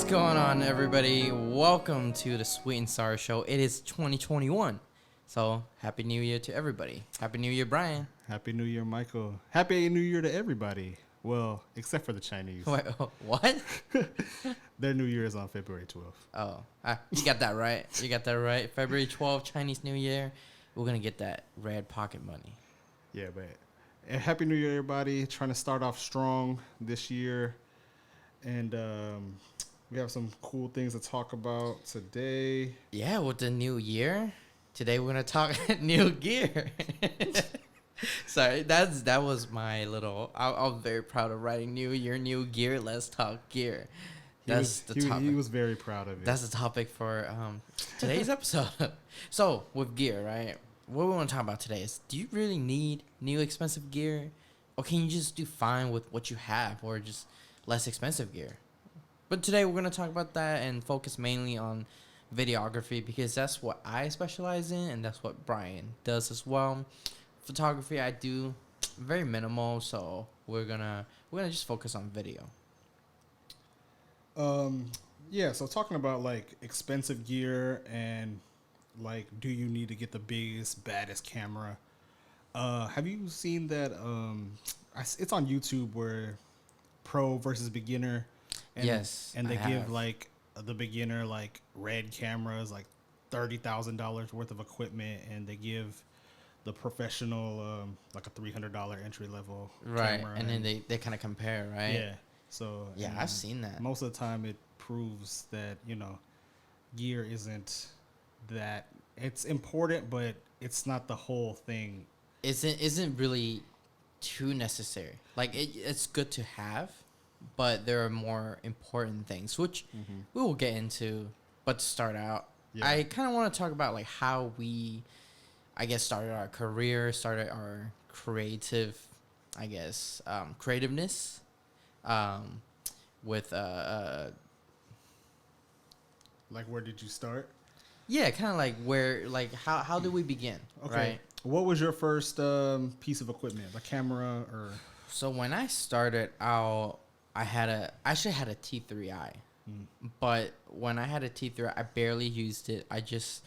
going on, everybody? Welcome to the Sweet and Sour Show. It is 2021. So, Happy New Year to everybody. Happy New Year, Brian. Happy New Year, Michael. Happy New Year to everybody. Well, except for the Chinese. Wait, what? Their New Year is on February 12th. Oh, you got that right. You got that right. February 12th, Chinese New Year. We're going to get that red pocket money. Yeah, but Happy New Year, everybody. Trying to start off strong this year. And we have some cool things to talk about today. Yeah, with the new year. Today we're going to talk new gear. Sorry, that was my little... I'm very proud of writing new year, new gear. Let's talk gear. That's the topic. He was very proud of it. That's the topic for today's episode. So, with gear, right? What we want to talk about today is, do you really need new expensive gear? Or can you just do fine with what you have, or just less expensive gear? But today we're going to talk about that and focus mainly on videography, because that's what I specialize in, and that's what Brian does as well. Photography, I do very minimal, so we're gonna just focus on video. Yeah, so talking about like expensive gear and like, do you need to get the biggest, baddest camera? Have you seen that? It's on YouTube where pro versus beginner. And, Yes, and they I give have. like the beginner like red cameras, like $30,000 worth of equipment, and they give the professional like a $300 entry level Right, camera. and then they kind of compare, right? Yeah. So Yeah, and I've seen that. most of the time it proves that, gear isn't that, it's important, but it's not the whole thing. Isn't really too necessary. Like it's good to have, but there are more important things, which we will get into. But to start out, Yeah. I kind of want to talk about like how we, I guess, started our career, started our creative, I guess, creativeness, with Like, where did you start? yeah, kind of like where, like how do we begin, Okay. right? What was your first piece of equipment? A camera or? So when I started out, I actually had a T3i, but when I had a T3i, I barely used it. I just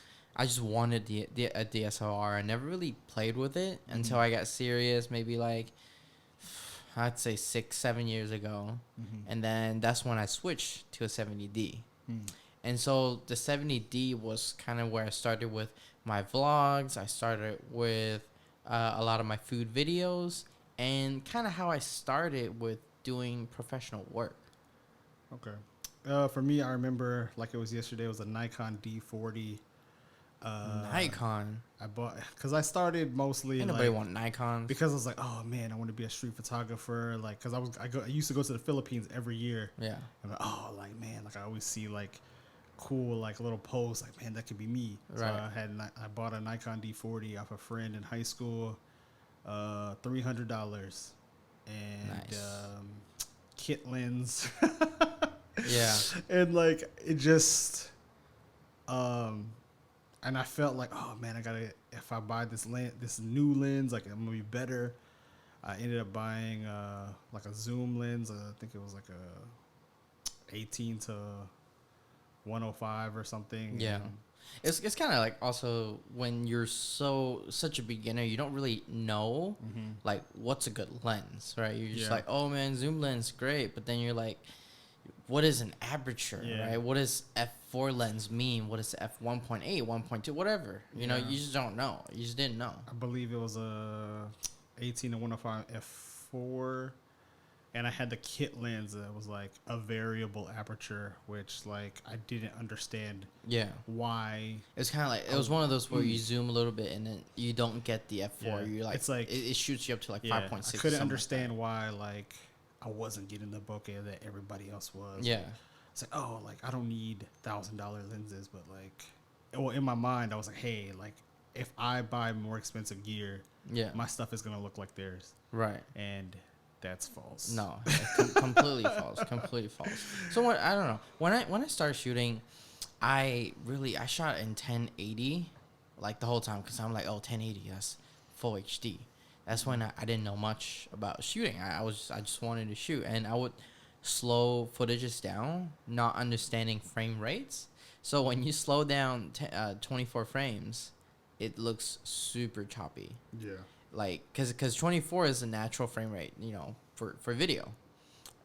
wanted a DSLR. I never really played with it until I got serious, maybe like I'd say 6-7 years ago, and then that's when I switched to a 70D. And so the 70D was kind of where I started with my vlogs. I started with a lot of my food videos, and kind of how I started with doing professional work. Okay. For me, I remember like it was yesterday. It was a Nikon D40. Nikon. I bought because I started mostly Ain't nobody like, want Nikon. because I was like, oh man, I want to be a street photographer. Like, cause I used to go to the Philippines every year. Yeah. I'm like, oh, like man, like I always see like cool like little posts, like man, that could be me. So Right. I bought a Nikon D40 off a friend in high school, $300, and Nice. Kit lens. Yeah. And like it just, and I felt like, oh man, if I buy this new lens, like I'm gonna be better. I ended up buying like a zoom lens. I think it was like a 18 to 105 or something. Yeah. And It's kind of like also when you're such a beginner, you don't really know like what's a good lens, right? You're just Yeah. like, oh man, zoom lens, great. But then you're like, what is an aperture, Yeah. right? What does f4 lens mean? What is f1.8, 1.2, whatever? You know, Yeah. you just don't know. You just didn't know. I believe it was a 18 to 105 f4, and I had the kit lens that was like a variable aperture, which like I didn't understand Yeah. why. It's kind of like, it was one of those where you zoom a little bit and then you don't get the f4. Yeah. You're like, It's like- it shoots you up to like Yeah, 5.6. I couldn't understand why like I wasn't getting the bokeh that everybody else was. Yeah. It's like, oh, like I don't need $1,000 lenses, but like, well, in my mind I was like, hey, like if I buy more expensive gear, Yeah. my stuff is gonna look like theirs, Right. and that's false. No, completely false. Completely false. So what? I don't know. When I started shooting, I shot in 1080, like the whole time, because I'm like, oh, 1080, that's full HD. That's when I didn't know much about shooting. I just wanted to shoot, and I would slow footages down, not understanding frame rates. So when you slow down 24 frames, it looks super choppy. Yeah. Like, cause 24 is a natural frame rate, for video.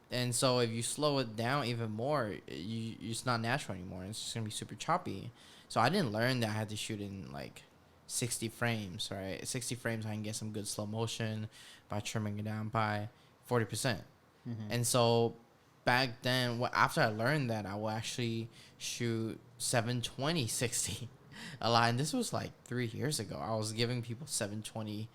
And so if you slow it down even more, it's not natural anymore. It's just gonna be super choppy. So I didn't learn that I had to shoot in like 60 frames, right? 60 frames, I can get some good slow motion by trimming it down by 40%. And so back then, after I learned that, I will actually shoot 720 60 a lot. And this was like 3 years ago. I was giving people 720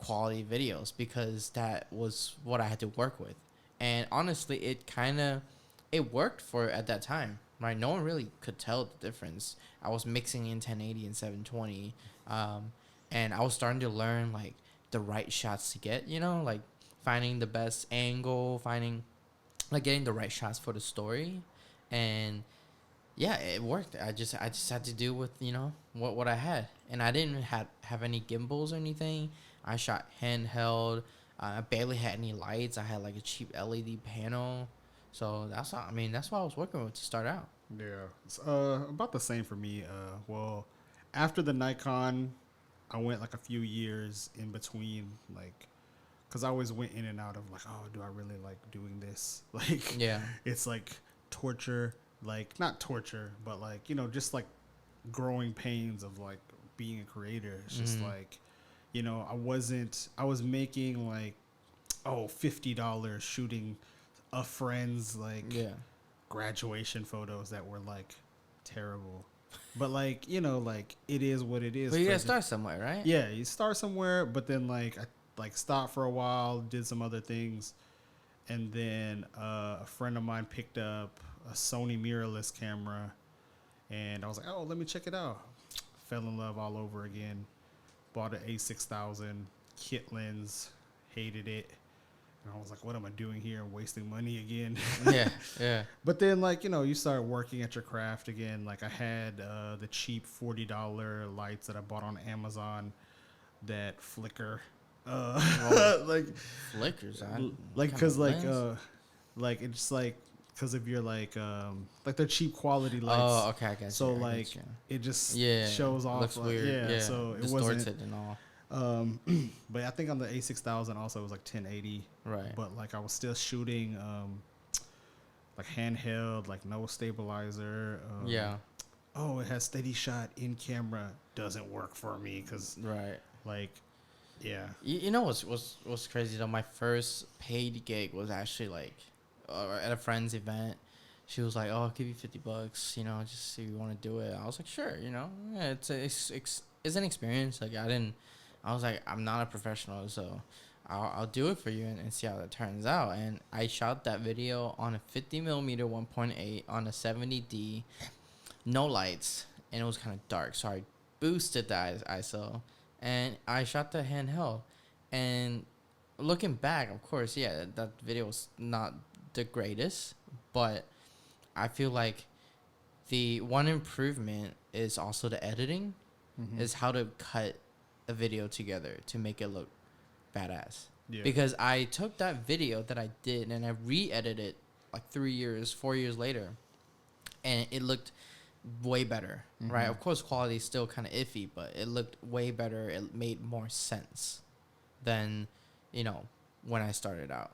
quality videos because that was what I had to work with. And honestly, it worked for at that time, right? No one really could tell the difference. I was mixing in 1080 and 720, and I was starting to learn like the right shots to get, like finding the best angle, finding like getting the right shots for the story, and yeah, it worked. I just had to do with what I had, and I didn't have any gimbals or anything. I shot handheld. I barely had any lights. I had like a cheap LED panel, so that's what I was working with to start out. Yeah. It's about the same for me. Well, after the Nikon, I went like a few years in between, like, because I always went in and out of like, oh, do I really like doing this? Like, Yeah. it's like torture, like not torture, but like just like growing pains of like being a creator. It's just like, I was making like, oh, $50 shooting a friend's like Yeah. graduation photos that were like terrible. But like, like it is what it is. But you gotta start somewhere, right? Yeah, you start somewhere, but then like I like stopped for a while, did some other things, and then a friend of mine picked up a Sony mirrorless camera, and I was like, oh, let me check it out. Fell in love all over again. Bought an A6000 kit lens, hated it. And I was like, what am I doing here? I'm wasting money again. Yeah. Yeah. But then, like, you start working at your craft again. Like, I had the cheap $40 lights that I bought on Amazon that flicker. Like, Flickers. like, because, like, it's like, because of your, like they're cheap quality lights. Oh, okay, I guess. So, like, it just shows off. Looks like, weird. Yeah, so it distorts wasn't. it and all. But I think on the A6000 also it was like 1080. Right. But like I was still shooting like handheld, like no stabilizer. Yeah. Oh, it has steady shot in camera. Doesn't work for me because Right. like, yeah. You know what's crazy though? My first paid gig was actually like at a friend's event. She was like, "Oh, I'll give you $50, just if you want to do it." I was like, "Sure, yeah, it's an experience." Like I was like, "I'm not a professional, so I'll do it for you and see how that turns out." And I shot that video on a 50mm 1.8 on a 70D, no lights, and it was kind of dark, so I boosted the ISO, and I shot the handheld. And looking back, of course, yeah, that video was not the greatest, but I feel like the one improvement is also the editing, is how to cut a video together to make it look badass. Yeah. Because I took that video that I did and I re-edited it like 4 years later, and it looked way better, right? Of course, quality is still kind of iffy, but it looked way better. It made more sense than, when I started out.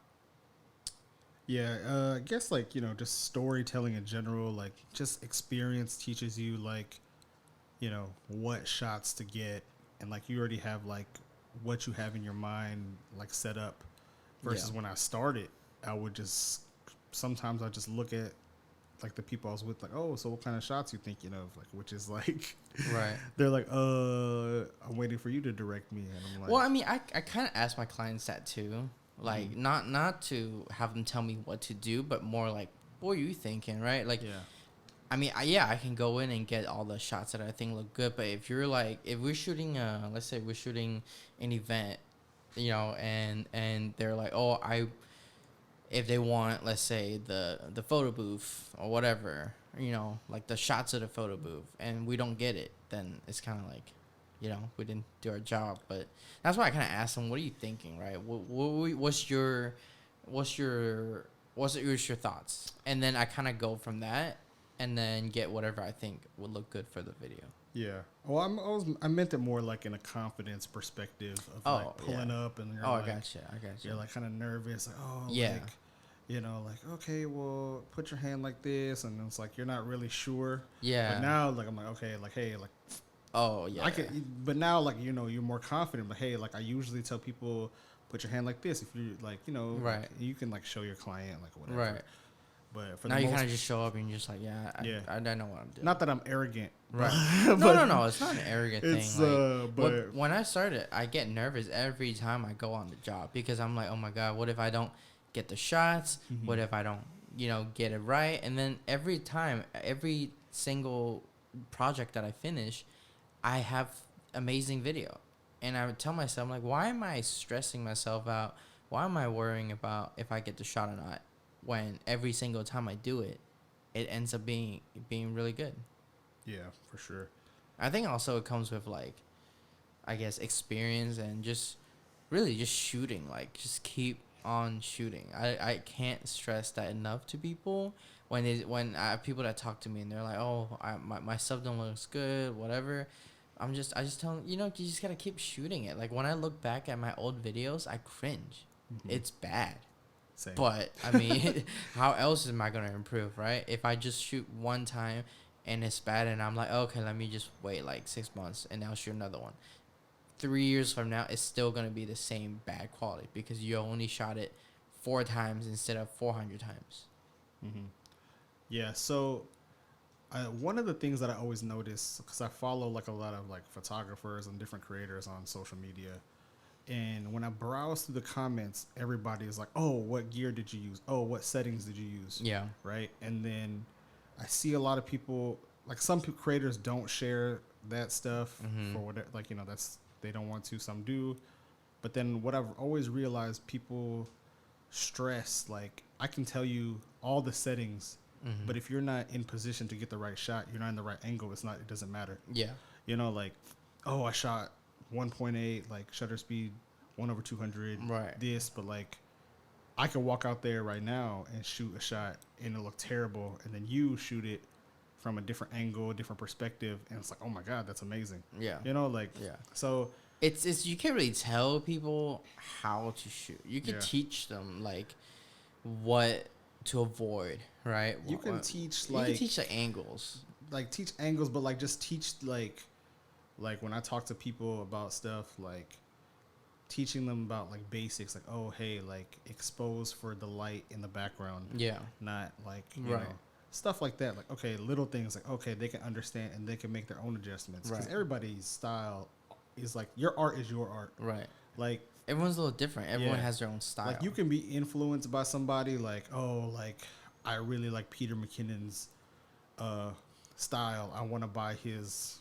Yeah, I guess like, just storytelling in general, like just experience teaches you like, what shots to get, and like you already have like what you have in your mind like set up versus when I started, I would sometimes I just look at like the people I was with, like, oh, so what kind of shots you thinking of? Like, which is like, Right. they're like, I'm waiting for you to direct me. And I'm like, Well, I mean, I kind of ask my clients that too. Like, not to have them tell me what to do, but more like, what are you thinking, right? Like, yeah. I mean, I can go in and get all the shots that I think look good, but if we're shooting, let's say we're shooting an event, and they're like, oh, if they want, let's say the photo booth or whatever, like the shots of the photo booth, and we don't get it, then it's kind of like, we didn't do our job. But that's why I kind of asked them, what are you thinking, right? What's your what's your thoughts? And then I kind of go from that, and then get whatever I think would look good for the video. Yeah. Well, I meant it more like in a confidence perspective of like pulling up and you're like, I got you. You're like kind of nervous, like, Yeah. like, like, okay, well, put your hand like this, and it's like you're not really sure. Yeah. But now, like, I'm like, okay, like, hey, like, oh yeah, I can. But now, like, you're more confident. But hey, like, I usually tell people, put your hand like this. If you like, right, like, you can like show your client like whatever. Right. But for now you kind of just show up and you're just like, I know what I'm doing. Not that I'm arrogant. Right. No. It's not an arrogant thing. Like, but when I started, I get nervous every time I go on the job because I'm like, oh my God, what if I don't get the shots? Mm-hmm. What if I don't, get it right? And then every single project that I finish, I have amazing video. And I would tell myself, like, why am I stressing myself out? Why am I worrying about if I get the shot or not? When every single time I do it, it ends up being really good. Yeah, for sure. I think also it comes with, like, I guess, experience and just really just shooting. Like, just keep on shooting. I can't stress that enough to people when I have people that talk to me and they're like, oh, my stuff don't look good, whatever. I just tell them, you just gotta keep shooting it. Like, when I look back at my old videos, I cringe. Mm-hmm. It's bad. Same. But, I mean, how else am I going to improve, right? If I just shoot one time and it's bad and I'm like, okay, let me just wait like 6 months and I'll shoot another one. 3 years from now, it's still going to be the same bad quality because you only shot it 4 times instead of 400 times. Mm-hmm. Yeah, so one of the things that I always notice, because I follow like a lot of like photographers and different creators on social media, and when I browse through the comments, everybody is like, oh, what gear did you use? Oh, what settings did you use? Yeah. Right? And then I see a lot of people, like some creators don't share that stuff for whatever, like, they don't want to, some do. But then what I've always realized, people stress, like, I can tell you all the settings, but if you're not in position to get the right shot, you're not in the right angle, it doesn't matter. Yeah. Like, oh, I shot 1.8, like shutter speed 1/200, right? This, but like I can walk out there right now and shoot a shot and it'll look terrible, and then you shoot it from a different angle, a different perspective, and it's like, oh my God, that's amazing. Yeah. So it's you can't really tell people how to shoot. You can teach them like what to avoid, right? You can teach the angles. Like teach angles, but like just teach like when I talk to people about stuff, like teaching them about like basics, like, oh, hey, like expose for the light in the background. Yeah. Not like, you know, stuff like that. Like, okay, little things like, okay, they can understand and they can make their own adjustments. Because everybody's style is like, your art is your art. Right. Like, everyone's a little different. Everyone has their own style. Like, you can be influenced by somebody like, oh, like, I really like Peter McKinnon's style. I want to buy his,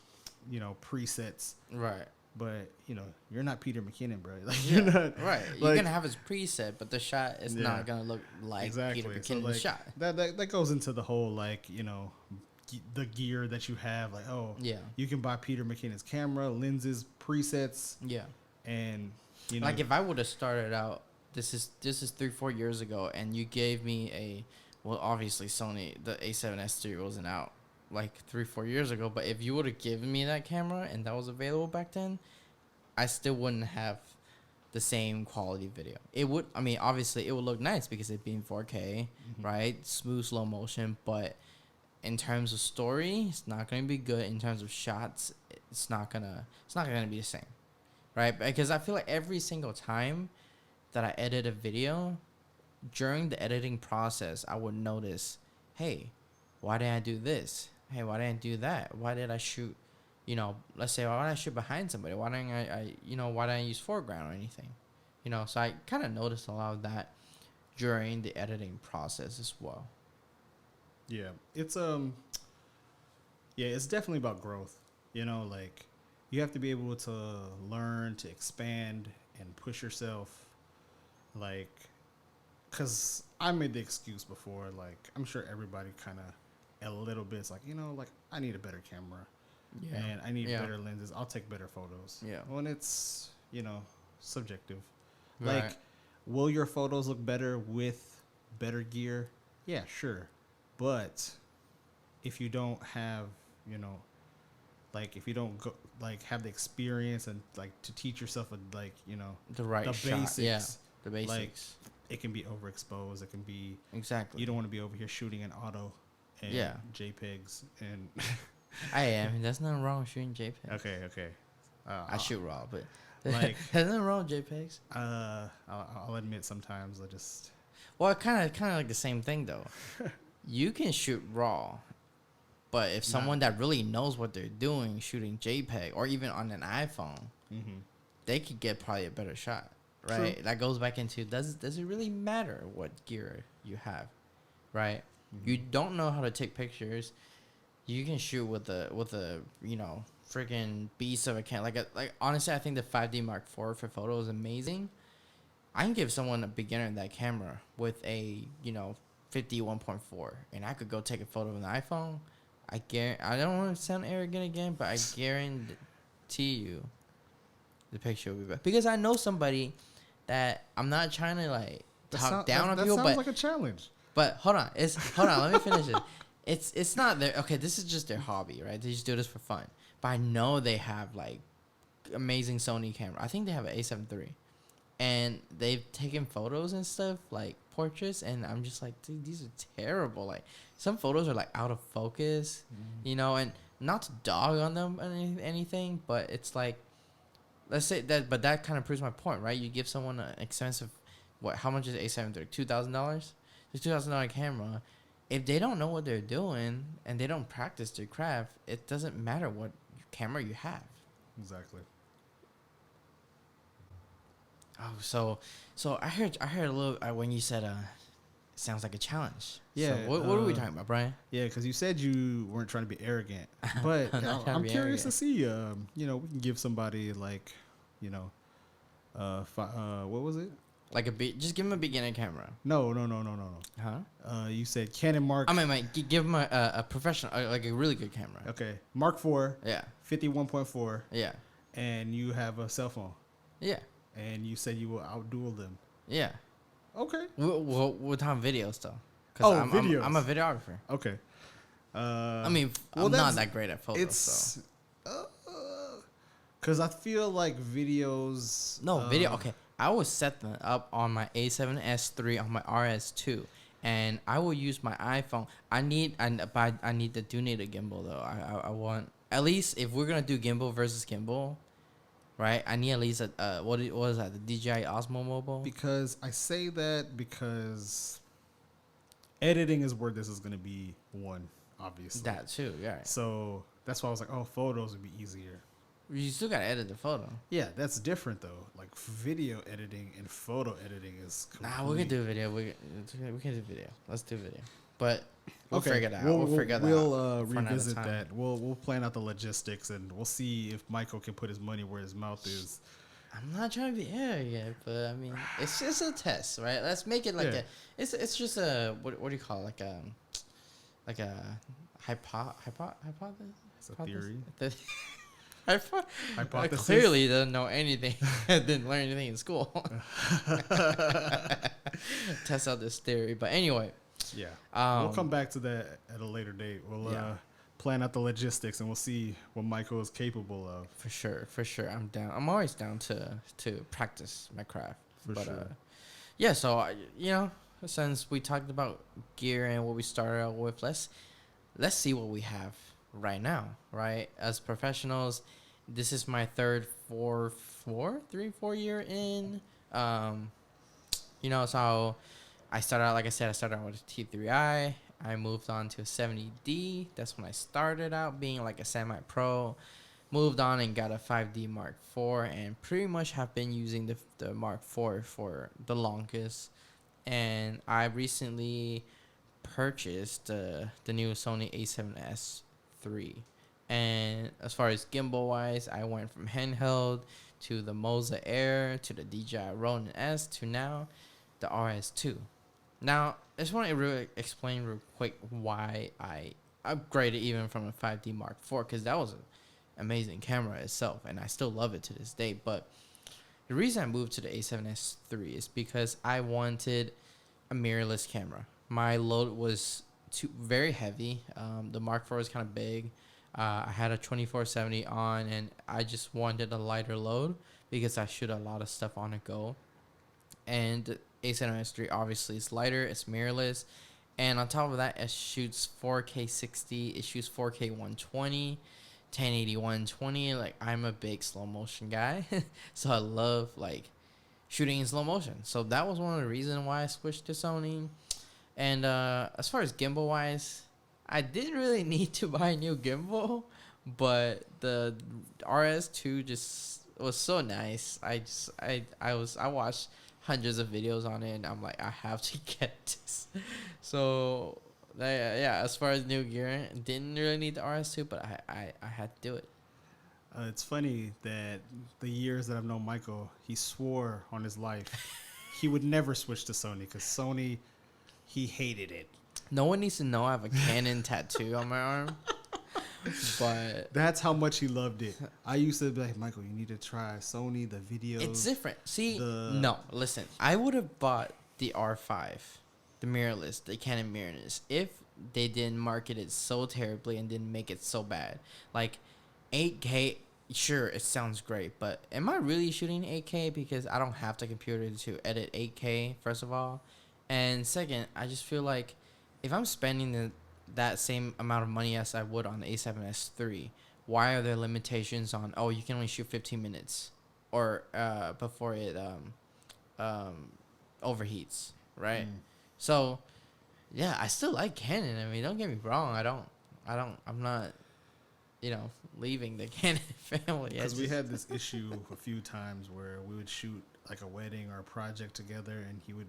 presets. Right. But, you're not Peter McKinnon, bro. Like, you're not. Right. You're going to have his preset, but the shot is not going to look like Peter McKinnon's shot. That goes into the whole, like, the gear that you have. Like, oh, you can buy Peter McKinnon's camera, lenses, presets. Yeah. And, like, if I would have started out, this is 3-4 years ago, and you gave me obviously Sony, the A7S III wasn't out like 3-4 years ago, but if you would have given me that camera and that was available back then, I still wouldn't have the same quality video. It would, obviously it would look nice because it'd be in 4K, right? Smooth slow motion, but in terms of story, it's not going to be good. In terms of shots, it's not going to be the same, right? Because I feel like every single time that I edit a video, during the editing process, I would notice, hey, why did I do this? Hey, why didn't I do that? Why did I shoot, let's say, why did I shoot behind somebody? Why didn't why didn't I use foreground or anything? So I kind of noticed a lot of that during the editing process as well. Yeah, it's it's definitely about growth. Like, you have to be able to learn to expand and push yourself. Like, because I made the excuse before, like, I'm sure everybody kind of a little bit, it's like, like, I need a better camera. Yeah. And I need better lenses. I'll take better photos. Yeah. When it's, subjective. Right. Like, will your photos look better with better gear, yeah, sure. But if you don't have, you know, like if you don't go like have the experience and like to teach yourself like, you know, The right the shot. basics. Yeah. The Like basics. it can be overexposed. It can be Exactly. you don't want to be over here shooting in auto and Yeah. JPEGs and I am. There's nothing wrong with shooting JPEGs. okay. I shoot raw, but Like there's nothing wrong with JPEGs. I'll admit sometimes I just Well, kind of like the same thing though. You can shoot raw, but if someone that really knows what they're doing shooting JPEG or even on an iPhone, they could get probably a better shot, right? True. That goes back into does it really matter what gear you have, right? You don't know how to take pictures. You can shoot with a you know freaking beast of a camera. Like honestly, I think the 5D Mark IV for photo is amazing. I can give someone a beginner that camera with a 51.4, and I could go take a photo with an iPhone. I don't want to sound arrogant again, but I guarantee you, the picture will be better because I know somebody that I'm not trying to like talk down on people, that but sounds like a challenge. but hold on, let me finish it. It's not their okay. This is just their hobby, right? They just do this for fun. But I know they have like amazing Sony camera. I think they have an A7 III. And they've taken photos and stuff, like portraits, and I'm just like, dude, these are terrible. Like, some photos are like out of focus, and not to dog on them or anything, but it's like, let's say that, but that kind of proves my point, right? You give someone an expensive, how much is A7 III? $2,000? It's $2,000 camera. If they don't know what they're doing and they don't practice their craft, it doesn't matter what camera you have. Exactly. Oh, so I heard a little when you said sounds like a challenge. Yeah. So what are we talking about, Brian? Yeah, because you said you weren't trying to be arrogant, but I'm curious to see. We can give somebody like, what was it? Like just give him a beginner camera. No. Huh? You said Canon Mark. I mean, give him a professional, like a really good camera. Okay, Mark IV. Yeah. 51.4. Yeah. And you have a cell phone. Yeah. And you said you will outduel them. Yeah. Okay. We're talking videos though. Videos. I'm a videographer. Okay. I mean, I'm not that great at photos. It's because I feel like videos. No video. Okay, I will set them up on my A7S III on my RS2, and I will use my iPhone. I need a gimbal though. I want at least if we're gonna do gimbal versus gimbal. Right, I need at least what is that? The DJI Osmo Mobile. Because I say that because editing is where this is going to be one, obviously. That too, yeah. So that's why I was like, photos would be easier. You still gotta edit the photo. Yeah, that's different though. Like video editing and photo editing is. Nah, we can do video. We can do video. Let's do video. But we'll okay. figure it out. We'll figure that out. We'll revisit that. We'll plan out the logistics and we'll see if Michael can put his money where his mouth is. I'm not trying to be arrogant, but I mean, it's just a test, right? Let's make it like it's just a what do you call it? Like a hypothesis. It's a theory. Hypothesis. Clearly doesn't know anything. Didn't learn anything in school. Test out this theory, but anyway. Yeah, we'll come back to that at a later date. We'll plan out the logistics and we'll see what Michael is capable of. For sure. I'm down. I'm always down to practice my craft. For sure. Yeah. So since we talked about gear and what we started out with, let's see what we have right now. Right, as professionals, this is my 4 year in. So. I started out, like I said, with a T3i. I moved on to a 70D. That's when I started out being like a semi-pro. Moved on and got a 5D Mark IV and pretty much have been using the Mark IV for the longest. And I recently purchased the new Sony A7S III. And as far as gimbal-wise, I went from handheld to the Moza Air to the DJI Ronin S to now the RS2. Now, I just want to explain real quick why I upgraded even from a 5D Mark IV, because that was an amazing camera itself, and I still love it to this day. But the reason I moved to the A7S III is because I wanted a mirrorless camera. My load was very heavy. The Mark IV was kind of big. I had a 2470 on, and I just wanted a lighter load because I shoot a lot of stuff on a go. And A7S3 obviously is lighter. It's mirrorless. And on top of that, it shoots 4K 60. It shoots 4K 120, 1080 120. Like, I'm a big slow motion guy. So I love, like, shooting in slow motion. So that was one of the reasons why I switched to Sony. And as far as gimbal wise, I didn't really need to buy a new gimbal, but the RS2 just was so nice. I watched hundreds of videos on it, and I'm like, I have to get this. So yeah, as far as new gear, didn't really need the RS2, but I had to do it. It's funny that the years that I've known Michael, he swore on his life he would never switch to Sony because Sony, he hated it. No one needs to know I have a Canon tattoo on my arm, but that's how much he loved it. I used to be like, Michael, you need to try Sony, the videos. it's different. See, no, listen, I would have bought the R5, the mirrorless, the Canon mirrorless, if they didn't market it so terribly and didn't make it so bad. Like, 8K, sure, it sounds great, but am I really shooting 8K? Because I don't have the computer to edit 8K, first of all. And second, I just feel like if I'm spending that same amount of money as I would on the A7S III, why are there limitations on, oh, you can only shoot 15 minutes or before it overheats, right? So, yeah, I still like Canon. I mean, don't get me wrong. I'm not, leaving the Canon family. Because we had this issue a few times where we would shoot like a wedding or a project together, and he would,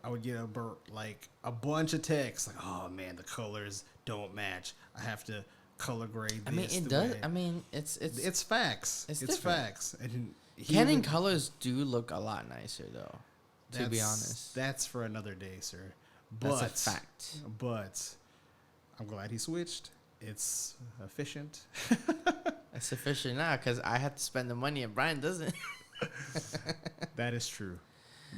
I would get a bunch of texts like, oh man, the colors don't match. I have to color grade this. I mean, it does. I mean, it's facts. It's facts. And Canon colors do look a lot nicer, though. To be honest, that's for another day, sir. But, that's a fact. But I'm glad he switched. It's efficient. It's efficient now because I have to spend the money and Brian doesn't. That is true.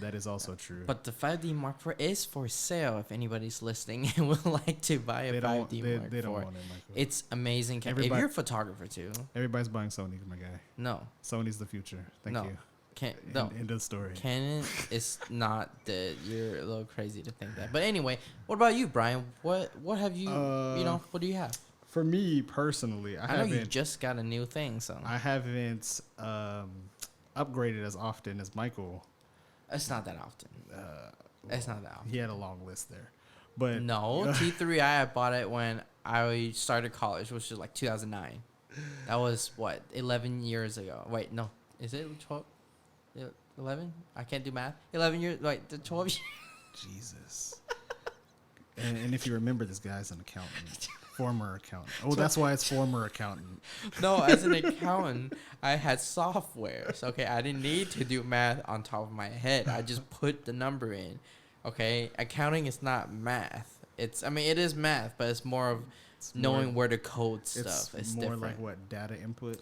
That is also true. But the 5D Mark IV is for sale if anybody's listening and would like to buy a 5D Mark IV. They don't want it, Michael. It's amazing. If you're a photographer too. Everybody's buying Sony, my guy. No. Sony's the future. Thank you. End of story. Canon is not dead. You're a little crazy to think that. But anyway, what about you, Brian? What have you, what do you have? For me personally, I know you just got a new thing, so. I haven't upgraded as often as Michael. It's not that often. It's not that often. He had a long list there. But no, T3i, I bought it when I started college, which was like 2009. That was, 11 years ago. Wait, no. Is it 12? 11? I can't do math. 11 years, 12 years. Jesus. and if you remember, this guy's an accountant. Former accountant. Oh, that's why it's former accountant. No, as an accountant, I had software. So, okay, I didn't need to do math on top of my head. I just put the number in. Okay, accounting is not math. It is math, but it's more of knowing where to code stuff. It's more different. like what, data input?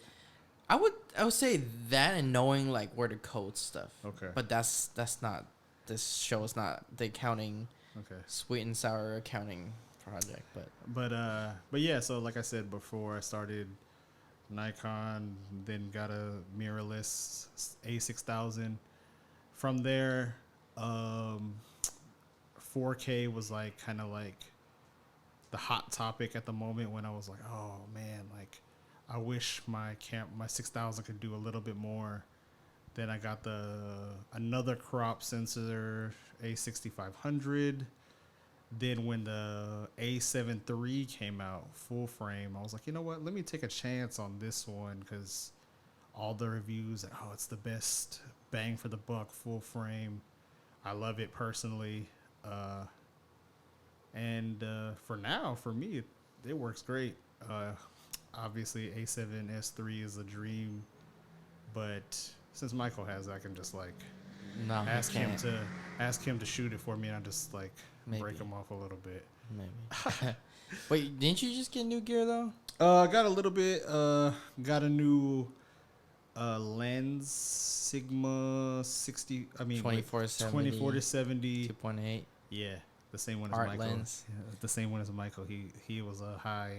I would say that and knowing like where to code stuff. Okay. But that's not, this show is not the accounting. Okay. Sweet and sour accounting project, but yeah, so like I said before, I started Nikon, then got a mirrorless A6000. From there, 4K was like kind of like the hot topic at the moment when I was like, oh man, like I wish my 6000 could do a little bit more. Then I got another crop sensor, A6500. Then when the A7 III came out, full frame, I was like, you know what? Let me take a chance on this one because all the reviews, it's the best bang for the buck, full frame. I love it personally. And for now, for me, it works great. Obviously, A7S III is a dream, but since Michael has it, I can just ask him to shoot it for me, and I just break him off a little bit. Maybe. Wait, didn't you just get new gear though? Got a little bit. Got a new lens Sigma 60. I mean, 2470, 24 to 70. 2.8 Yeah, the same one as art Michael. lens. Yeah, the same one as Michael. He was a high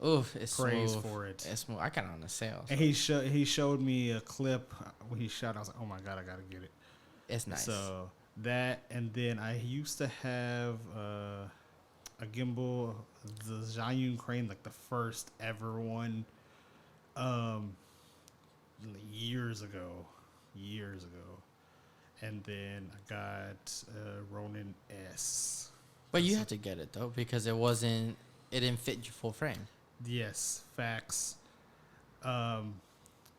Oof, it's praise smooth. for it. It's smooth. I got it on the sale. And he showed me a clip when he shot. I was like, oh my god, I gotta get it. It's nice. So that, and then I used to have a gimbal, the Zhiyun Crane, like the first ever one, years ago, and then I got Ronin S. But you had to get it though because it didn't fit your full frame. Yes, facts.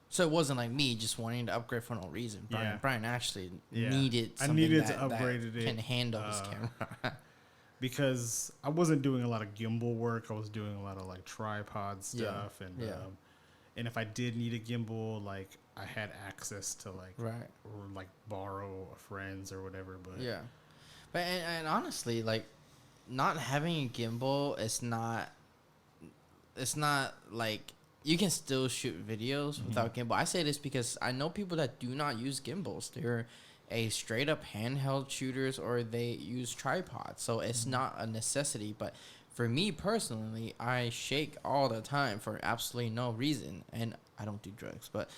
So it wasn't like me just wanting to upgrade for no reason. Brian actually needed something to upgrade it. Can handle his camera. Because I wasn't doing a lot of gimbal work. I was doing a lot of like tripod stuff, and if I did need a gimbal, like I had access to like or like borrow a friend's or whatever. But but and honestly, like not having a gimbal, it's not like you can still shoot videos without gimbal. I say this because I know people that do not use gimbals. They're a straight up handheld shooters or they use tripods. So it's not a necessity. But for me personally, I shake all the time for absolutely no reason. And I don't do drugs, but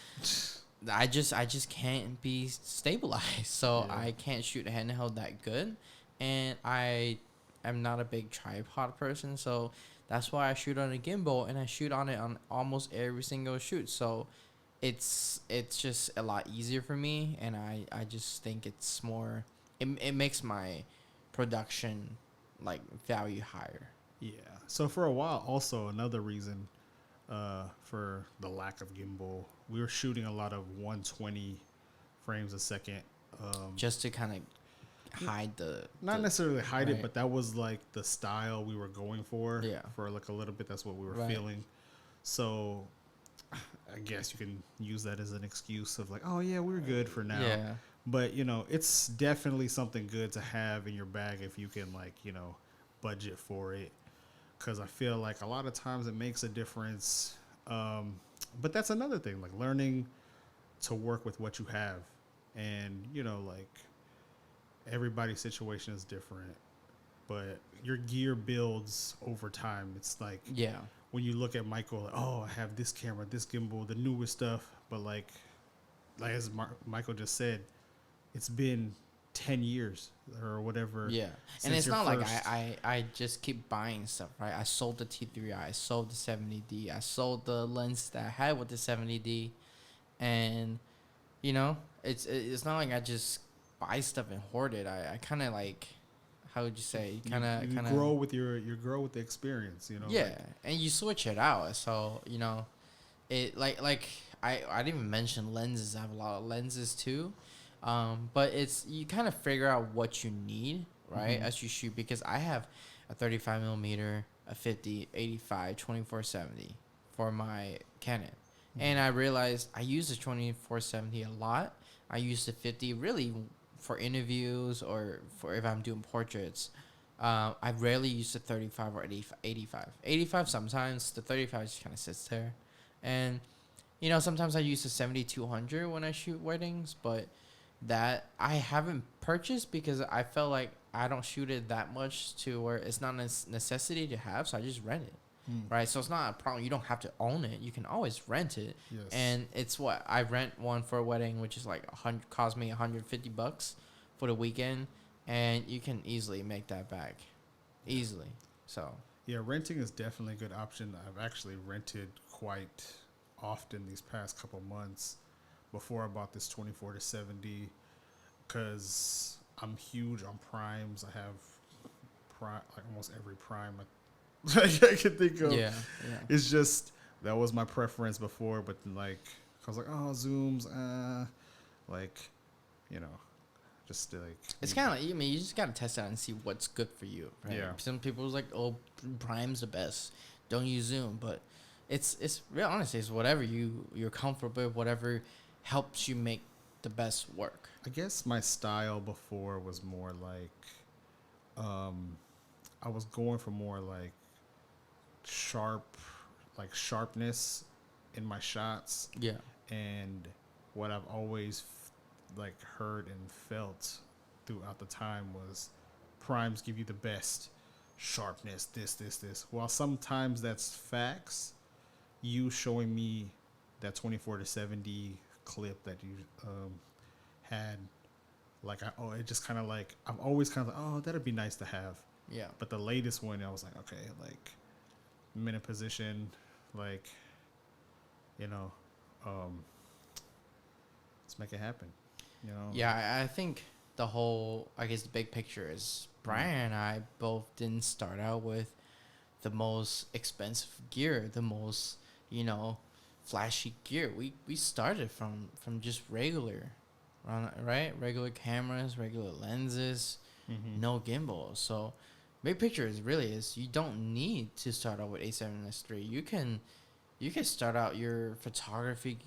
I just can't be stabilized. So I can't shoot handheld that good. And I am not a big tripod person. So that's why I shoot on a gimbal and I shoot on it on almost every single shoot. So it's just a lot easier for me, and I just think it's more it makes my production like value higher. Yeah. So for a while, also another reason for the lack of gimbal, we were shooting a lot of 120 frames a second, just to kind of hide not necessarily hide it, but that was like the style we were going for. For like a little bit, that's what we were feeling. So I guess you can use that as an excuse of like, oh yeah, we're good for now. Yeah. But it's definitely something good to have in your bag if you can like, budget for it. Because I feel like a lot of times it makes a difference. But that's another thing, like learning to work with what you have. And, like everybody's situation is different. But your gear builds over time. It's like when you look at Michael, like, oh, I have this camera, this gimbal, the newest stuff. But like as Michael just said, it's been 10 years or whatever. Yeah. And it's not like I just keep buying stuff, right? I sold the T3i, I sold the 70D, I sold the lens that I had with the 70D. And, it's not like I just buy stuff and hoard it. I kind of like, how would you say? Kind of grow with you grow with the experience, Yeah, like, and you switch it out. So it like I didn't even mention lenses. I have a lot of lenses too, but it's you kind of figure out what you need right as you shoot because I have a 35 millimeter, a 50, 85, 2470 for my Canon, and I realized I use the 2470 a lot. I use the 50 really for interviews or for if I'm doing portraits. I rarely use the 35 or 85. 85 sometimes. The 35 just kind of sits there. And, sometimes I use the 7200 when I shoot weddings. But that I haven't purchased because I felt like I don't shoot it that much to where it's not a necessity to have. So I just rent it. Right? So it's not a problem. You don't have to own it. You can always rent it. Yes. And it's what I rent one for a wedding, which is like cost me $150 for the weekend. And you can easily make that back. Easily. So. Yeah, renting is definitely a good option. I've actually rented quite often these past couple months before I bought this 24 to 70 because I'm huge on primes. I have like almost every prime I can think of. Yeah. It's just that was my preference before, but like I was like, oh, zooms, just like it's kind of like you just gotta test it out and see what's good for you. Right? Yeah. Some people's like, oh, prime's the best. Don't use zoom, but it's real. Honestly, it's whatever you're comfortable with, whatever helps you make the best work. I guess my style before was more like, I was going for more like sharpness in my shots. Yeah. And what I've always like heard and felt throughout the time was primes give you the best sharpness, this. While sometimes that's facts, you showing me that 24-70 clip that you had, like it just kind of like I'm always kind of like, oh, that'd be nice to have. Yeah. But the latest one, I was like, okay, like minute position, like, you know, let's make it happen. You know. Yeah, I think the whole, I guess the big picture is Brian and I both didn't start out with the most expensive gear, the most, flashy gear. We started from just regular, right? Regular cameras, regular lenses, no gimbal. So big picture is you don't need to start out with A7S III. You can start out your photography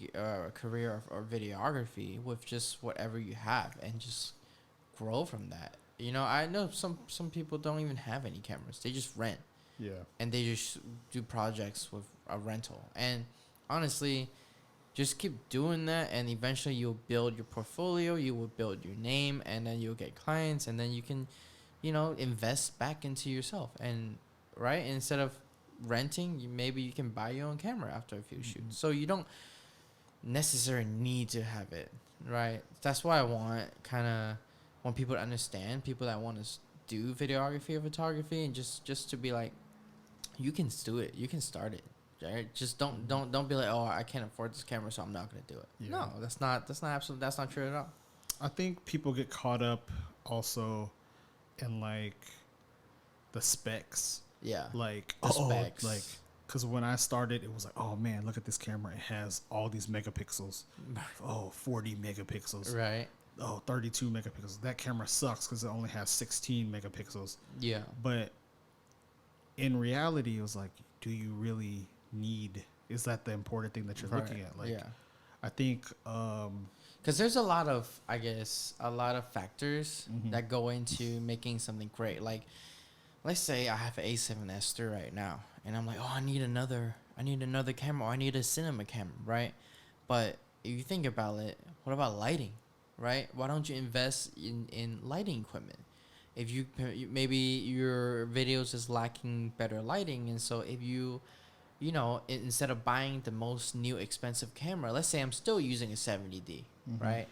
career or videography with just whatever you have and just grow from that. I know some people don't even have any cameras. They just rent. Yeah. And they just do projects with a rental. And honestly, just keep doing that, and eventually you'll build your portfolio, you will build your name, and then you'll get clients, and then you can, invest back into yourself. And right, instead of renting, maybe you can buy your own camera after a few shoots. So you don't necessarily need to have it, right? That's why I want people to understand, people that want to do videography or photography, and just to be like, you can do it, you can start it, right? Just don't be like, oh, I can't afford this camera, so I'm not gonna do it. Yeah. No, that's not true at all. I think people get caught up also in like the specs. Yeah. Like the specs. Like, because when I started, it was like, oh man, look at this camera. It has all these megapixels. 40 megapixels. Right. 32 megapixels. That camera sucks because it only has 16 megapixels. Yeah. But in reality, it was like, do you really need? Is that the important thing that you're looking at? Like, yeah. I think because there's a lot of factors that go into making something great. Like, let's say I have an A7S III right now, and I'm like, oh, I need another camera, or I need a cinema camera, right? But if you think about it, what about lighting, right? Why don't you invest in lighting equipment? If maybe your videos is lacking better lighting, and so if instead of buying the most new expensive camera, let's say I'm still using a 70D, right?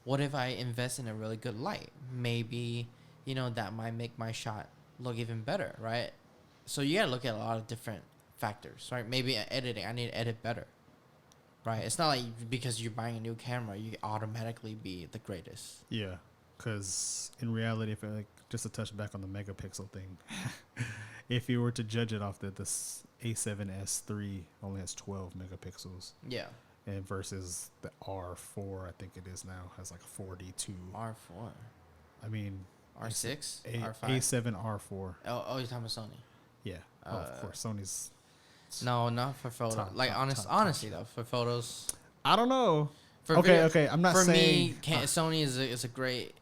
What if I invest in a really good light? Maybe, that might make my shot look even better, right? So you gotta look at a lot of different factors, right? Maybe editing, I need to edit better, right? It's not like because you're buying a new camera, you automatically be the greatest. Yeah, because in reality, if just to touch back on the megapixel thing, if you were to judge it off this A7S III only has 12 megapixels. Yeah. And versus the R4, I think it is now, has like 42. R4. I mean, R6? R5? A7 R4. Oh, you're talking about Sony. Yeah. Of course, Sony's. No, not for photos. Honestly, though, for photos. I don't know. Okay. I'm not saying. For me, Sony is a great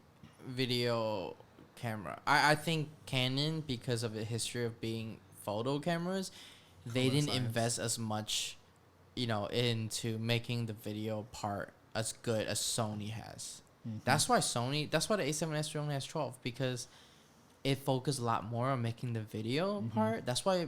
video camera. I think Canon, because of the history of being photo cameras, they didn't invest as much, into making the video part as good as Sony has. That's why the A7S III only has 12, because it focused a lot more on making the video part. That's why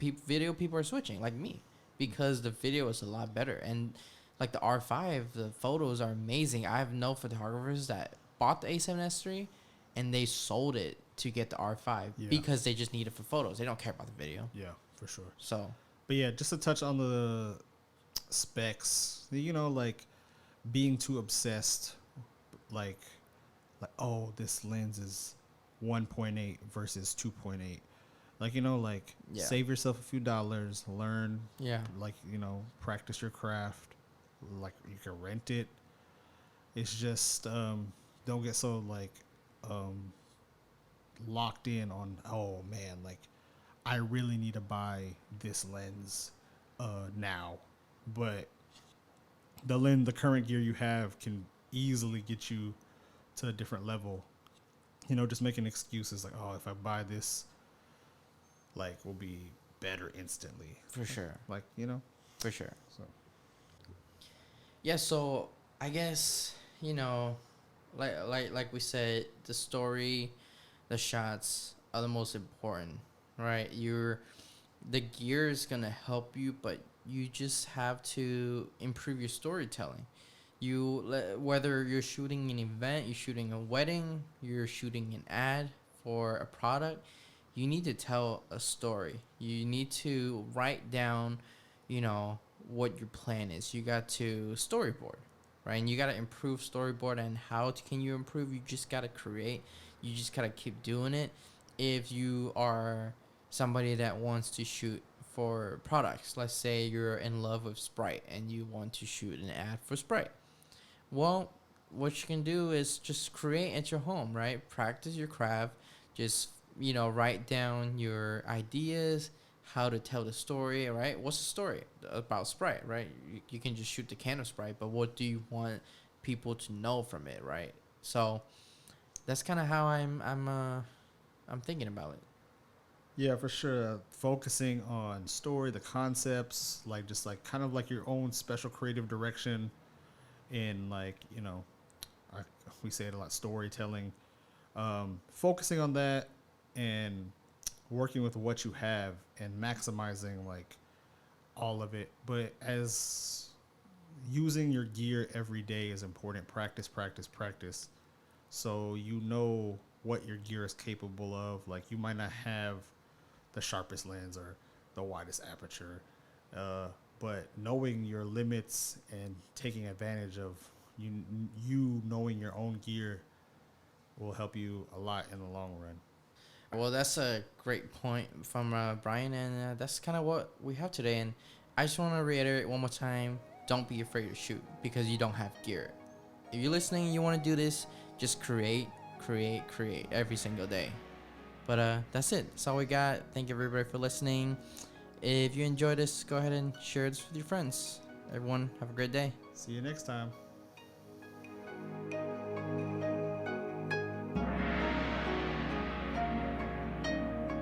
video people are switching, like me, because the video is a lot better. And like the R5, the photos are amazing. I have no photographers that bought the A7S III and they sold it to get the R5 because they just need it for photos. They don't care about the video. Yeah, for sure. So, but yeah, just to touch on the specs, like being too obsessed, like oh, this lens is 1.8 versus 2.8. Like, save yourself a few dollars, learn, practice your craft. Like, you can rent it. It's just, don't get so locked in on, oh man, like I really need to buy this lens now. But the current gear you have can easily get you to a different level. Just making excuses like, oh, if I buy this, we'll be better instantly. For sure. For sure. So. Yeah, so I guess, you know, like we said, the story, the shots are the most important, right? The gear is gonna help you, but you just have to improve your storytelling. Whether you're shooting an event, you're shooting a wedding, you're shooting an ad for a product, you need to tell a story. You need to write down, you know, what your plan is. You got to storyboard, right? And you got to improve storyboard. And can you improve? You just got to create. You just got to keep doing it. If you are somebody that wants to shoot for products, let's say you're in love with Sprite and you want to shoot an ad for Sprite. Well, what you can do is just create at your home, right? Practice your craft. Just, write down your ideas, how to tell the story, right? What's the story about Sprite, right? You can just shoot the can of Sprite, but what do you want people to know from it, right? So that's kind of how I'm thinking about it. Yeah, for sure. Focusing on story, the concepts, like just like kind of like your own special creative direction in like I, we say it a lot, storytelling. Focusing on that and working with what you have and maximizing like all of it. But as using your gear every day is important. Practice, practice, practice. So you know what your gear is capable of. Like you might not have the sharpest lens or the widest aperture, uh, but knowing your limits and taking advantage of you you knowing your own gear will help you a lot in the long run. Well, that's a great point from Brian, and that's kind of what we have today. And I just want to reiterate one more time: don't be afraid to shoot because you don't have gear. If you're listening and you want to do this, just create, create, create every single day. But that's it. That's all we got. Thank you everybody for listening. If you enjoyed this, go ahead and share this with your friends. Everyone, have a great day. See you next time.